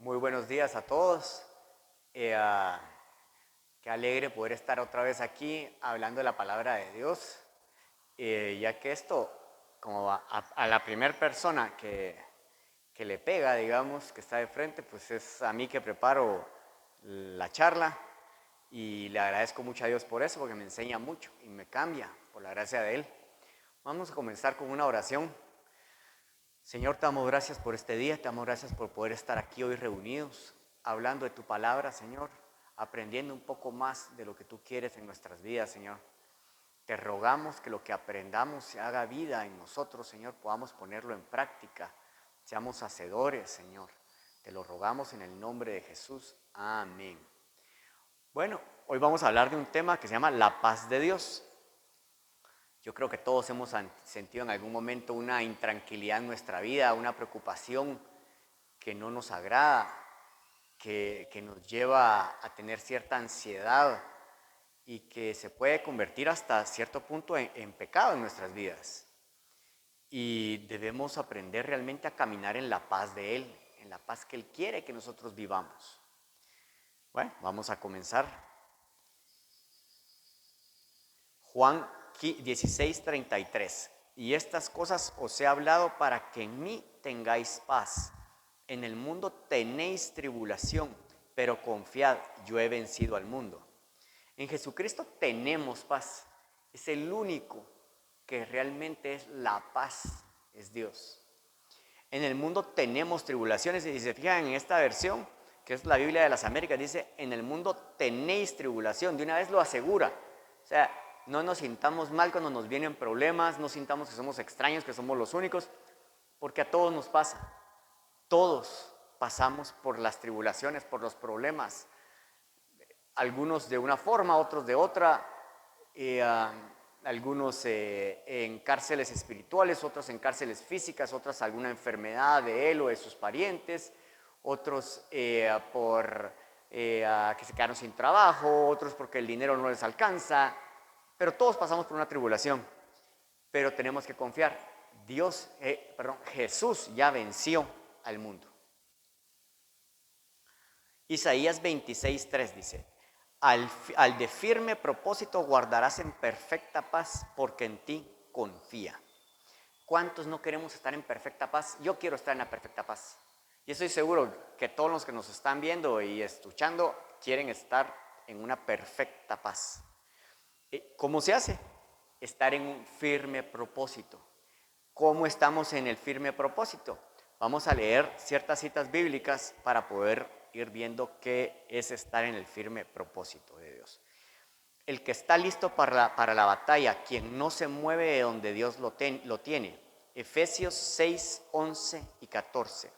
Muy buenos días a todos. Eh, ah, Qué alegre poder estar otra vez aquí hablando de la palabra de Dios, ya que esto, como a la primera persona que le pega, digamos, que está de frente, pues es a mí que preparo la charla y le agradezco mucho a Dios por eso, porque me enseña mucho y me cambia por la gracia de Él. Vamos a comenzar con una oración. Señor, te damos gracias por este día, te damos gracias por poder estar aquí hoy reunidos, hablando de tu palabra, Señor, aprendiendo un poco más de lo que tú quieres en nuestras vidas, Señor. Te rogamos que lo que aprendamos se haga vida en nosotros, Señor, podamos ponerlo en práctica, seamos hacedores, Señor. Te lo rogamos en el nombre de Jesús. Amén. Bueno, hoy vamos a hablar de un tema que se llama la paz de Dios. Yo creo que todos hemos sentido en algún momento una intranquilidad en nuestra vida, una preocupación que no nos agrada, que nos lleva a tener cierta ansiedad y que se puede convertir hasta cierto punto en pecado en nuestras vidas. Y debemos aprender realmente a caminar en la paz de Él, en la paz que Él quiere que nosotros vivamos. Bueno, vamos a comenzar. Juan 16:33. Y estas cosas os he hablado para que en mí tengáis paz. En el mundo tenéis tribulación, pero confiad, yo he vencido al mundo. En Jesucristo tenemos paz. Es el único que realmente es la paz, es Dios. En el mundo tenemos tribulaciones, y si se fijan en esta versión, que es la Biblia de las Américas, dice, en el mundo tenéis tribulación, de una vez lo asegura. O sea, no nos sintamos mal cuando nos vienen problemas, no sintamos que somos extraños, que somos los únicos, porque a todos nos pasa. Todos pasamos por las tribulaciones, por los problemas, algunos de una forma, otros de otra, algunos en cárceles espirituales, otros en cárceles físicas, otros alguna enfermedad de él o de sus parientes, otros por que se quedaron sin trabajo, otros porque el dinero no les alcanza, pero todos pasamos por una tribulación, pero tenemos que confiar. Jesús ya venció al mundo. Isaías 26:3 dice, al de firme propósito guardarás en perfecta paz, porque en ti confía. ¿Cuántos no queremos estar en perfecta paz? Yo quiero estar en la perfecta paz. Y estoy seguro que todos los que nos están viendo y escuchando quieren estar en una perfecta paz. ¿Cómo se hace? Estar en un firme propósito. ¿Cómo estamos en el firme propósito? Vamos a leer ciertas citas bíblicas para poder ir viendo qué es estar en el firme propósito de Dios. El que está listo para la batalla, quien no se mueve de donde Dios lo tiene. Efesios 6, 11 y 14.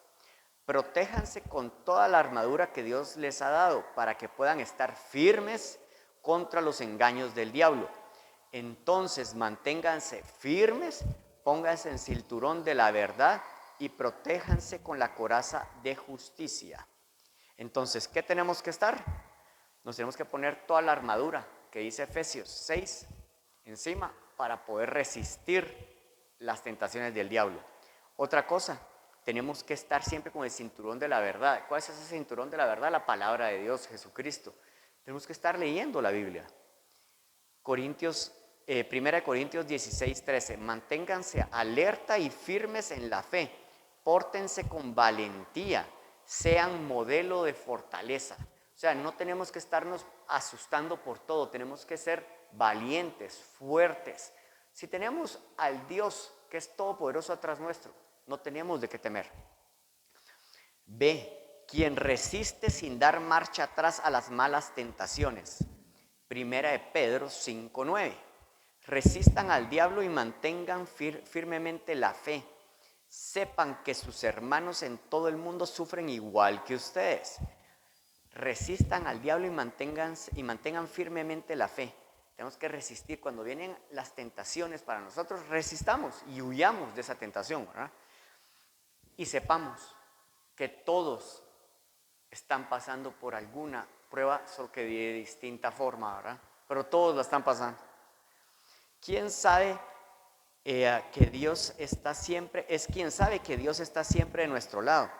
Protéjanse con toda la armadura que Dios les ha dado para que puedan estar firmes contra los engaños del diablo. Entonces manténganse firmes, pónganse en cinturón de la verdad y protéjanse con la coraza de justicia. Entonces, ¿qué tenemos que estar? Nos tenemos que poner toda la armadura que dice Efesios 6 encima para poder resistir las tentaciones del diablo. Otra cosa, tenemos que estar siempre con el cinturón de la verdad. ¿Cuál es ese cinturón de la verdad? La palabra de Dios, Jesucristo. Tenemos que estar leyendo la Biblia. 1 Corintios 16:13. Manténganse alerta y firmes en la fe. Pórtense con valentía. Sean modelo de fortaleza. O sea, no tenemos que estarnos asustando por todo. Tenemos que ser valientes, fuertes. Si tenemos al Dios que es todopoderoso atrás nuestro, no tenemos de qué temer. B. Quien resiste sin dar marcha atrás a las malas tentaciones. 1 Pedro 5:9. Resistan al diablo y mantengan firmemente la fe. Sepan que sus hermanos en todo el mundo sufren igual que ustedes. Resistan al diablo y mantengan firmemente la fe. Tenemos que resistir. Cuando vienen las tentaciones para nosotros, resistamos y huyamos de esa tentación, ¿verdad? Y sepamos que todos están pasando por alguna prueba, solo que de distinta forma, ¿verdad? Pero todos la están pasando. ¿Quién sabe que Dios está siempre? Es quien sabe que Dios está siempre de nuestro lado.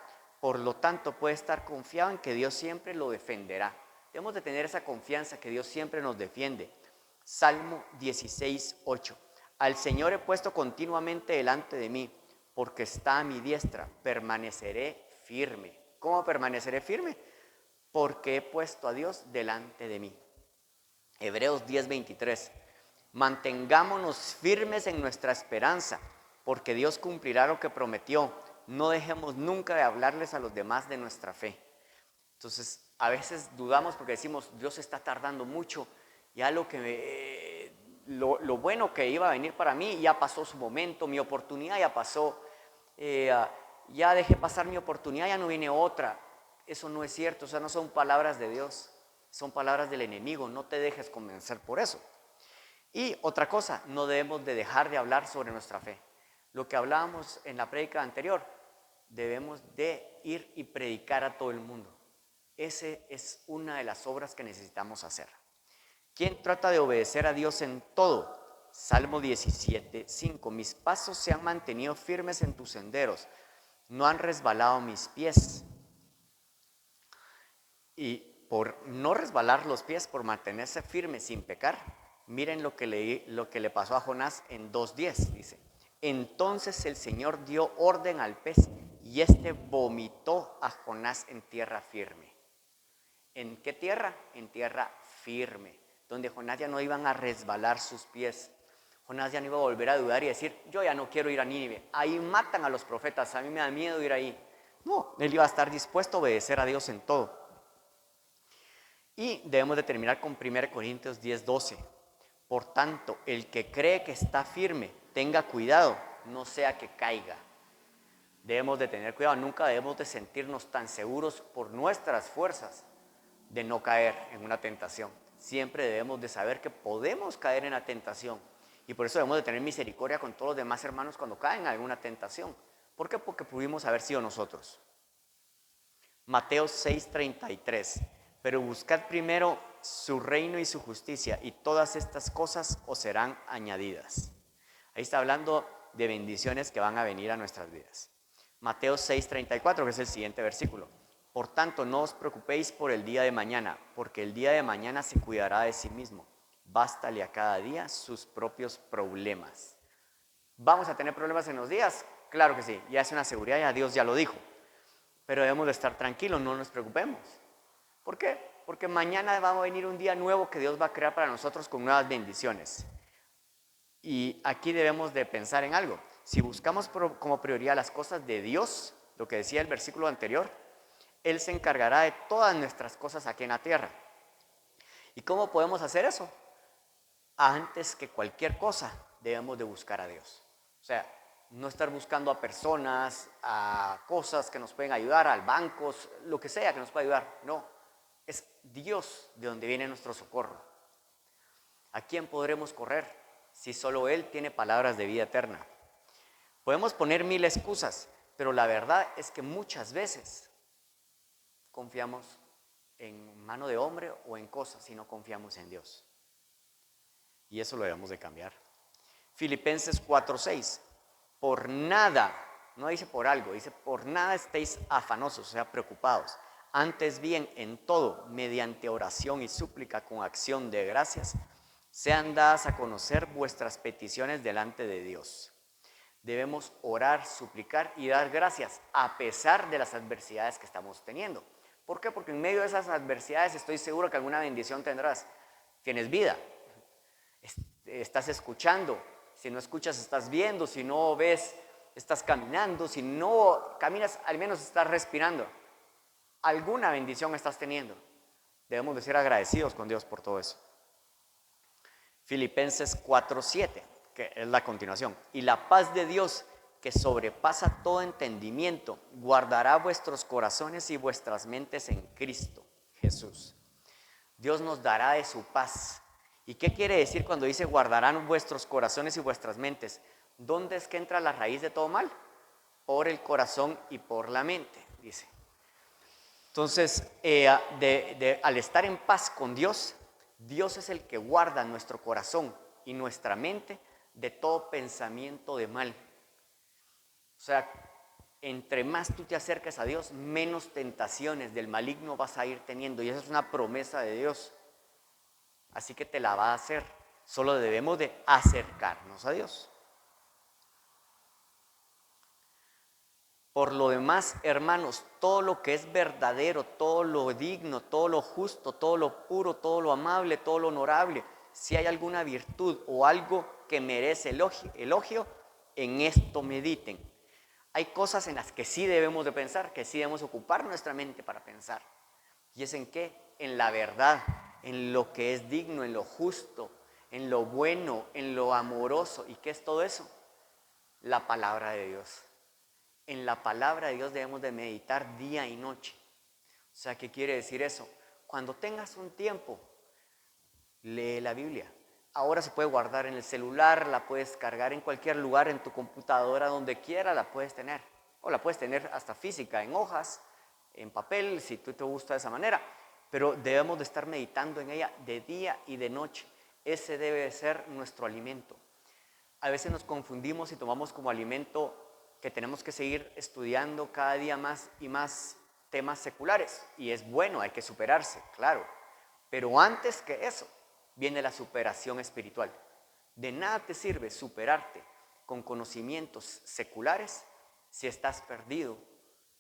Por lo tanto, puede estar confiado en que Dios siempre lo defenderá. Debemos de tener esa confianza que Dios siempre nos defiende. Salmo 16:8. Al Señor he puesto continuamente delante de mí, porque está a mi diestra, permaneceré firme. ¿Cómo permaneceré firme? Porque he puesto a Dios delante de mí. Hebreos 10:23. Mantengámonos firmes en nuestra esperanza, porque Dios cumplirá lo que prometió. No dejemos nunca de hablarles a los demás de nuestra fe. Entonces, a veces dudamos porque decimos, Dios está tardando mucho, ya lo bueno que iba a venir para mí ya pasó su momento, mi oportunidad ya pasó, ya dejé pasar mi oportunidad, ya no viene otra. Eso no es cierto, o sea, no son palabras de Dios, son palabras del enemigo, no te dejes convencer por eso. Y otra cosa, no debemos de dejar de hablar sobre nuestra fe. Lo que hablábamos en la prédica anterior, debemos de ir y predicar a todo el mundo. Esa es una de las obras que necesitamos hacer. ¿Quién trata de obedecer a Dios en todo? Salmo 17:5. Mis pasos se han mantenido firmes en tus senderos, no han resbalado mis pies. Y por no resbalar los pies, por mantenerse firme sin pecar, miren lo que le pasó a Jonás en 2:10, dice. Entonces el Señor dio orden al pez y éste vomitó a Jonás en tierra firme. ¿En qué tierra? En tierra firme, donde Jonás ya no iban a resbalar sus pies. Jonás ya no iba a volver a dudar y decir, yo ya no quiero ir a Nínive, ahí matan a los profetas, a mí me da miedo ir ahí. No, él iba a estar dispuesto a obedecer a Dios en todo. Y debemos de terminar con 1 Corintios 10:12. Por tanto, el que cree que está firme, tenga cuidado, no sea que caiga. Debemos de tener cuidado, nunca debemos de sentirnos tan seguros por nuestras fuerzas de no caer en una tentación. Siempre debemos de saber que podemos caer en la tentación. Y por eso debemos de tener misericordia con todos los demás hermanos cuando caen en alguna tentación. ¿Por qué? Porque pudimos haber sido nosotros. Mateo 6:33. Pero buscad primero su reino y su justicia, y todas estas cosas os serán añadidas. Ahí está hablando de bendiciones que van a venir a nuestras vidas. Mateo 6:34, que es el siguiente versículo. Por tanto, no os preocupéis por el día de mañana, porque el día de mañana se cuidará de sí mismo. Bástale a cada día sus propios problemas. ¿Vamos a tener problemas en los días? Claro que sí, ya es una seguridad, ya Dios ya lo dijo. Pero debemos de estar tranquilos, no nos preocupemos. ¿Por qué? Porque mañana va a venir un día nuevo que Dios va a crear para nosotros con nuevas bendiciones. Y aquí debemos de pensar en algo. Si buscamos como prioridad las cosas de Dios, lo que decía el versículo anterior, Él se encargará de todas nuestras cosas aquí en la tierra. ¿Y cómo podemos hacer eso? Antes que cualquier cosa, debemos de buscar a Dios. O sea, no estar buscando a personas, a cosas que nos pueden ayudar, a bancos, lo que sea que nos pueda ayudar. No, es Dios de donde viene nuestro socorro. ¿A quién podremos correr si solo Él tiene palabras de vida eterna? Podemos poner mil excusas, pero la verdad es que muchas veces confiamos en mano de hombre o en cosas y no confiamos en Dios. Y eso lo debemos de cambiar. Filipenses 4:6. Por nada, no dice por algo, dice por nada estéis afanosos, o sea, preocupados. Antes bien, en todo, mediante oración y súplica con acción de gracias, sean dadas a conocer vuestras peticiones delante de Dios. Debemos orar, suplicar y dar gracias a pesar de las adversidades que estamos teniendo. ¿Por qué? Porque en medio de esas adversidades estoy seguro que alguna bendición tendrás. Tienes vida, estás escuchando, si no escuchas estás viendo, si no ves estás caminando, si no caminas al menos estás respirando. Alguna bendición estás teniendo. Debemos de ser agradecidos con Dios por todo eso. Filipenses 4:7, que es la continuación. Y la paz de Dios, que sobrepasa todo entendimiento, guardará vuestros corazones y vuestras mentes en Cristo Jesús. Dios nos dará de su paz. ¿Y qué quiere decir cuando dice guardarán vuestros corazones y vuestras mentes? ¿Dónde es que entra la raíz de todo mal? Por el corazón y por la mente, dice. Entonces, al estar en paz con Dios, Dios es el que guarda nuestro corazón y nuestra mente de todo pensamiento de mal. O sea, Entre más tú te acerques a Dios, menos tentaciones del maligno vas a ir teniendo. Y esa es una promesa de Dios. Así que te la va a hacer. Solo debemos de acercarnos a Dios. Por lo demás, hermanos, todo lo que es verdadero, todo lo digno, todo lo justo, todo lo puro, todo lo amable, todo lo honorable, si hay alguna virtud o algo que merece elogio, en esto mediten. Hay cosas en las que sí debemos de pensar, que sí debemos ocupar nuestra mente para pensar. ¿Y es en qué? En la verdad, en lo que es digno, en lo justo, en lo bueno, en lo amoroso. ¿Y qué es todo eso? La palabra de Dios. En la palabra de Dios debemos de meditar día y noche. O sea, ¿qué quiere decir eso? Cuando tengas un tiempo, lee la Biblia. Ahora se puede guardar en el celular, la puedes cargar en cualquier lugar, en tu computadora, donde quiera la puedes tener. O la puedes tener hasta física, en hojas, en papel, si tú te gusta de esa manera. Pero debemos de estar meditando en ella de día y de noche. Ese debe de ser nuestro alimento. A veces nos confundimos y tomamos como alimento que tenemos que seguir estudiando cada día más y más temas seculares. Y es bueno, hay que superarse, claro. Pero antes que eso, viene la superación espiritual. De nada te sirve superarte con conocimientos seculares si estás perdido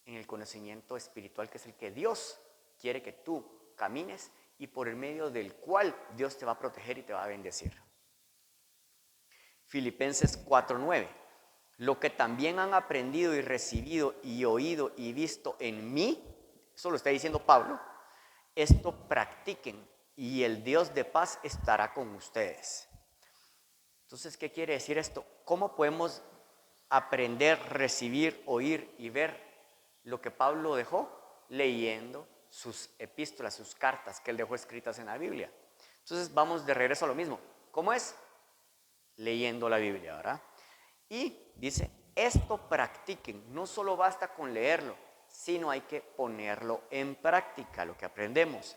en el conocimiento espiritual, que es el que Dios quiere que tú camines y por el medio del cual Dios te va a proteger y te va a bendecir. Filipenses 4:9. Lo que también han aprendido y recibido y oído y visto en mí, eso lo está diciendo Pablo, esto practiquen y el Dios de paz estará con ustedes. Entonces, ¿qué quiere decir esto? ¿Cómo podemos aprender, recibir, oír y ver lo que Pablo dejó? Leyendo sus epístolas, sus cartas que él dejó escritas en la Biblia. Entonces, vamos de regreso a lo mismo. ¿Cómo es? Leyendo la Biblia, ¿verdad? Y dice, esto practiquen, no solo basta con leerlo, sino hay que ponerlo en práctica, lo que aprendemos.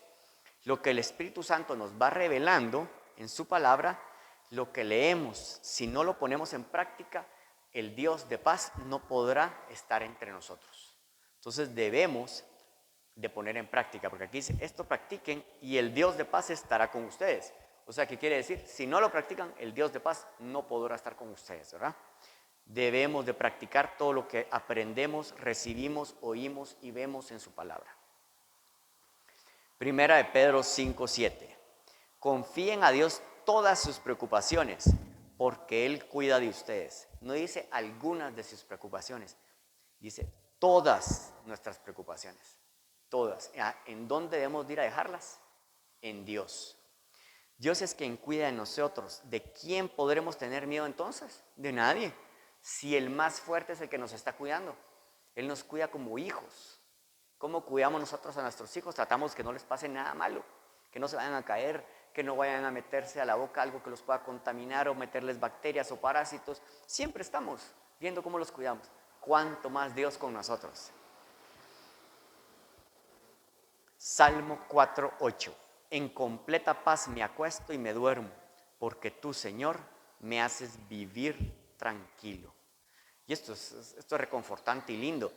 Lo que el Espíritu Santo nos va revelando en su palabra, lo que leemos, si no lo ponemos en práctica, el Dios de paz no podrá estar entre nosotros. Entonces debemos de poner en práctica, porque aquí dice, esto practiquen y el Dios de paz estará con ustedes. O sea, ¿qué quiere decir? Si no lo practican, el Dios de paz no podrá estar con ustedes, ¿verdad? Debemos de practicar todo lo que aprendemos, recibimos, oímos y vemos en su palabra. Primera de Pedro 5:7. Confíen a Dios todas sus preocupaciones, porque Él cuida de ustedes. No dice algunas de sus preocupaciones, dice todas nuestras preocupaciones. Todas. ¿En dónde debemos ir a dejarlas? En Dios. Dios es quien cuida de nosotros. ¿De quién podremos tener miedo entonces? De nadie. Si el más fuerte es el que nos está cuidando. Él nos cuida como hijos. ¿Cómo cuidamos nosotros a nuestros hijos? Tratamos que no les pase nada malo, que no se vayan a caer, que no vayan a meterse a la boca algo que los pueda contaminar o meterles bacterias o parásitos. Siempre estamos viendo cómo los cuidamos. ¿Cuánto más Dios con nosotros? Salmo 4:8. En completa paz me acuesto y me duermo, porque tú, Señor, me haces vivir tranquilo. Y esto es reconfortante y lindo.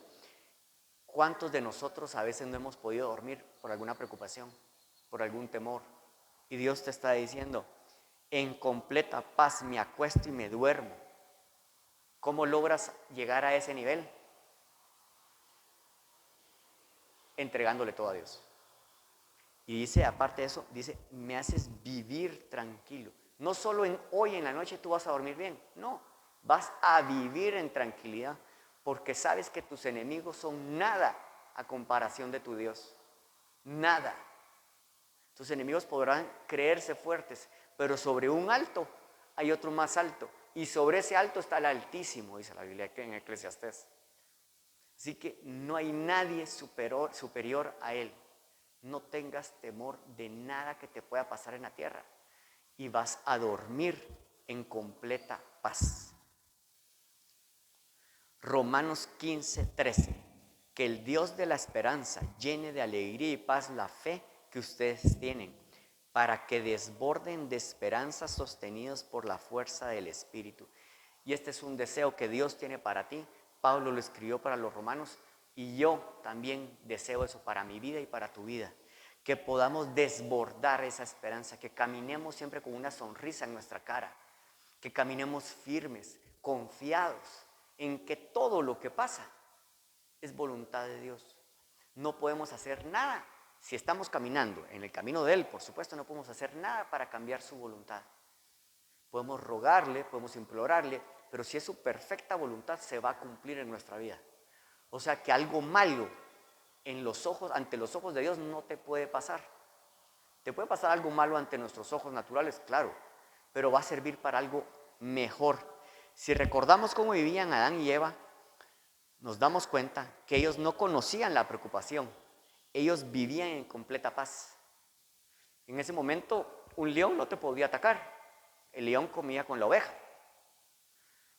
¿Cuántos de nosotros a veces no hemos podido dormir por alguna preocupación, por algún temor? Y Dios te está diciendo, en completa paz me acuesto y me duermo. ¿Cómo logras llegar a ese nivel? Entregándole todo a Dios. Y dice, aparte de eso, dice, me haces vivir tranquilo. No solo hoy en la noche tú vas a dormir bien, no, vas a vivir en tranquilidad, porque sabes que tus enemigos son nada a comparación de tu Dios. Nada. Tus enemigos podrán creerse fuertes, pero sobre un alto hay otro más alto. Y sobre ese alto está el Altísimo, dice la Biblia en Eclesiastés. Así que no hay nadie superior a Él. No tengas temor de nada que te pueda pasar en la tierra. Y vas a dormir en completa paz. Romanos 15:13. Que el Dios de la esperanza llene de alegría y paz la fe que ustedes tienen, para que desborden de esperanza sostenidos por la fuerza del Espíritu. Y este es un deseo que Dios tiene para ti, Pablo lo escribió para los romanos y yo también deseo eso para mi vida y para tu vida. Que podamos desbordar esa esperanza, que caminemos siempre con una sonrisa en nuestra cara, que caminemos firmes, confiados en que todo lo que pasa es voluntad de Dios. No podemos hacer nada. Si estamos caminando en el camino de Él, por supuesto, no podemos hacer nada para cambiar su voluntad. Podemos rogarle, podemos implorarle, pero si es su perfecta voluntad, se va a cumplir en nuestra vida. O sea que algo malo ante los ojos de Dios no te puede pasar. Te puede pasar algo malo ante nuestros ojos naturales, claro, pero va a servir para algo mejor. Si recordamos cómo vivían Adán y Eva, nos damos cuenta que ellos no conocían la preocupación. Ellos vivían en completa paz. En ese momento, un león no te podía atacar. El león comía con la oveja.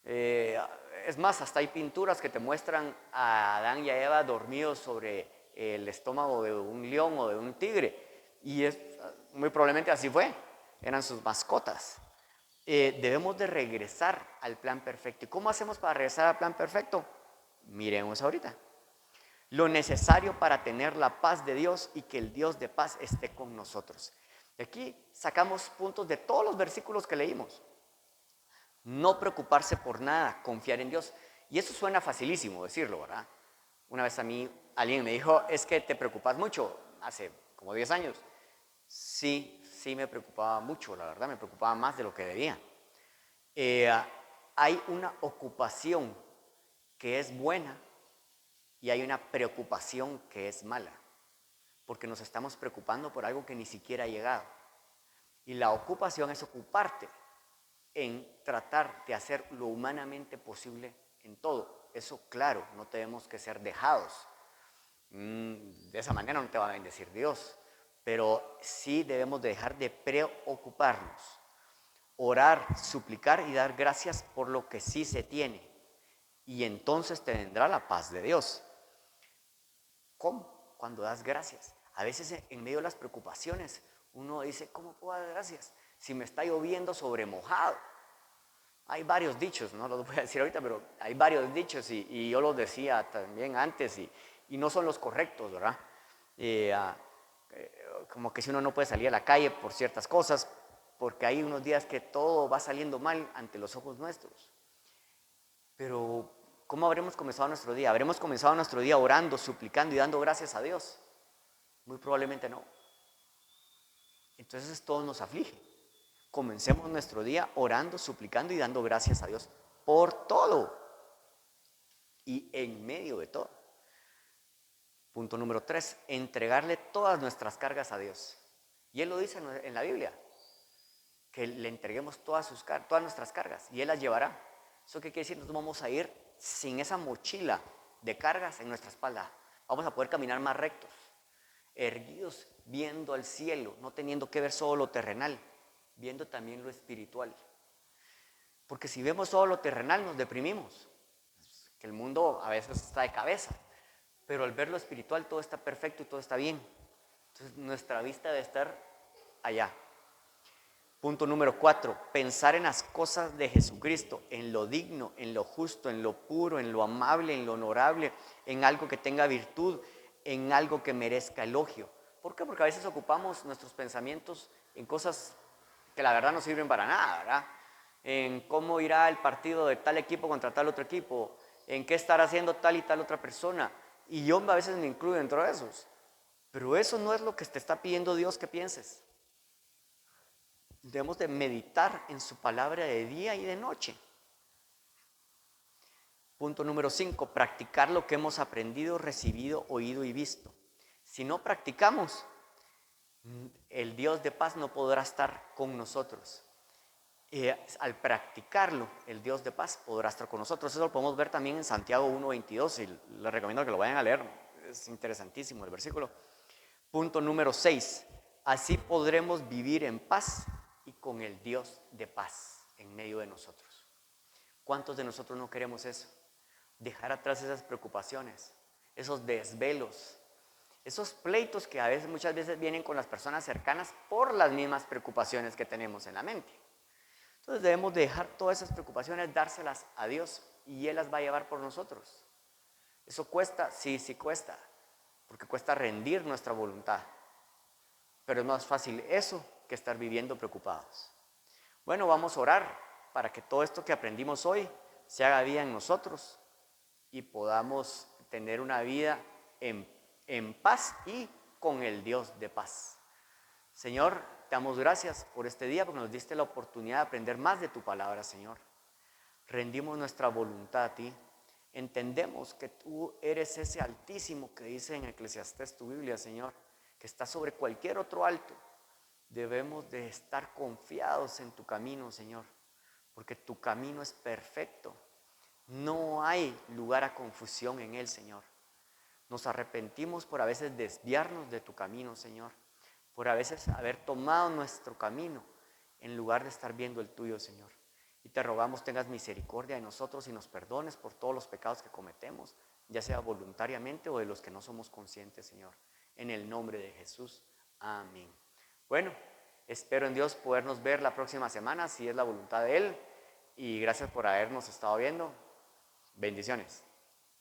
Es más, hasta hay pinturas que te muestran a Adán y a Eva dormidos sobre el estómago de un león o de un tigre. Y muy probablemente así fue. Eran sus mascotas. Debemos de regresar al plan perfecto. ¿Y cómo hacemos para regresar al plan perfecto? Miremos ahorita. Lo necesario para tener la paz de Dios y que el Dios de paz esté con nosotros. De aquí sacamos puntos de todos los versículos que leímos. No preocuparse por nada, confiar en Dios. Y eso suena facilísimo decirlo, ¿verdad? Una vez a mí alguien me dijo, es que te preocupas mucho, hace como 10 años. Sí me preocupaba mucho, la verdad, me preocupaba más de lo que debía. Hay una ocupación que es buena y hay una preocupación que es mala, porque nos estamos preocupando por algo que ni siquiera ha llegado. Y la ocupación es ocuparte en tratar de hacer lo humanamente posible en todo. Eso, claro, no tenemos que ser dejados. De esa manera no te va a bendecir Dios, pero sí debemos dejar de preocuparnos, orar, suplicar y dar gracias por lo que sí se tiene. Y entonces te vendrá la paz de Dios. ¿Cómo? Cuando das gracias. A veces en medio de las preocupaciones uno dice, ¿cómo puedo dar gracias? Si me está lloviendo sobre mojado. Hay varios dichos, no los voy a decir ahorita, pero hay varios dichos y yo los decía también antes y no son los correctos, ¿verdad? Como que si uno no puede salir a la calle por ciertas cosas, porque hay unos días que todo va saliendo mal ante los ojos nuestros. Pero, ¿cómo habremos comenzado nuestro día? ¿Habremos comenzado nuestro día orando, suplicando y dando gracias a Dios? Muy probablemente no. Entonces todo nos aflige. Comencemos nuestro día orando, suplicando y dando gracias a Dios por todo y en medio de todo. Punto número 3, entregarle todas nuestras cargas a Dios. Y Él lo dice en la Biblia, que le entreguemos todas nuestras cargas y Él las llevará. ¿Eso qué quiere decir? Nos vamos a ir sin esa mochila de cargas en nuestra espalda. Vamos a poder caminar más rectos, erguidos, viendo al cielo, no teniendo que ver solo lo terrenal, viendo también lo espiritual. Porque si vemos solo lo terrenal nos deprimimos, que el mundo a veces está de cabeza, pero al ver lo espiritual todo está perfecto y todo está bien. Entonces nuestra vista debe estar allá. Punto número 4, pensar en las cosas de Jesucristo, en lo digno, en lo justo, en lo puro, en lo amable, en lo honorable, en algo que tenga virtud, en algo que merezca elogio. ¿Por qué? Porque a veces ocupamos nuestros pensamientos en cosas que la verdad no sirven para nada, ¿verdad? En cómo irá el partido de tal equipo contra tal otro equipo, en qué estará haciendo tal y tal otra persona. Y yo a veces me incluyo dentro de esos. Pero eso no es lo que te está pidiendo Dios que pienses. Debemos de meditar en su palabra de día y de noche. Punto número 5, practicar lo que hemos aprendido, recibido, oído y visto. Si no practicamos, el Dios de paz no podrá estar con nosotros. Al practicarlo, el Dios de paz podrá estar con nosotros. Eso lo podemos ver también en Santiago 1:22 y les recomiendo que lo vayan a leer. Es interesantísimo el versículo. Punto número 6, así podremos vivir en paz y con el Dios de paz en medio de nosotros. ¿Cuántos de nosotros no queremos eso? Dejar atrás esas preocupaciones, esos desvelos, esos pleitos que muchas veces vienen con las personas cercanas por las mismas preocupaciones que tenemos en la mente. Entonces debemos dejar todas esas preocupaciones, dárselas a Dios y Él las va a llevar por nosotros. ¿Eso cuesta? Sí, sí cuesta, porque cuesta rendir nuestra voluntad. Pero es más fácil eso que estar viviendo preocupados. Bueno, vamos a orar para que todo esto que aprendimos hoy se haga vida en nosotros y podamos tener una vida en paz y con el Dios de paz. Señor, te damos gracias por este día porque nos diste la oportunidad de aprender más de tu palabra, Señor. Rendimos nuestra voluntad a ti. Entendemos que tú eres ese Altísimo que dice en Eclesiastés tu Biblia, Señor, que está sobre cualquier otro alto. Debemos de estar confiados en tu camino, Señor, porque tu camino es perfecto. No hay lugar a confusión en él, Señor. Nos arrepentimos por a veces desviarnos de tu camino, Señor, por a veces haber tomado nuestro camino en lugar de estar viendo el tuyo, Señor. Y te rogamos tengas misericordia de nosotros y nos perdones por todos los pecados que cometemos, ya sea voluntariamente o de los que no somos conscientes, Señor. En el nombre de Jesús. Amén. Bueno, espero en Dios podernos ver la próxima semana, si es la voluntad de Él. Y gracias por habernos estado viendo. Bendiciones.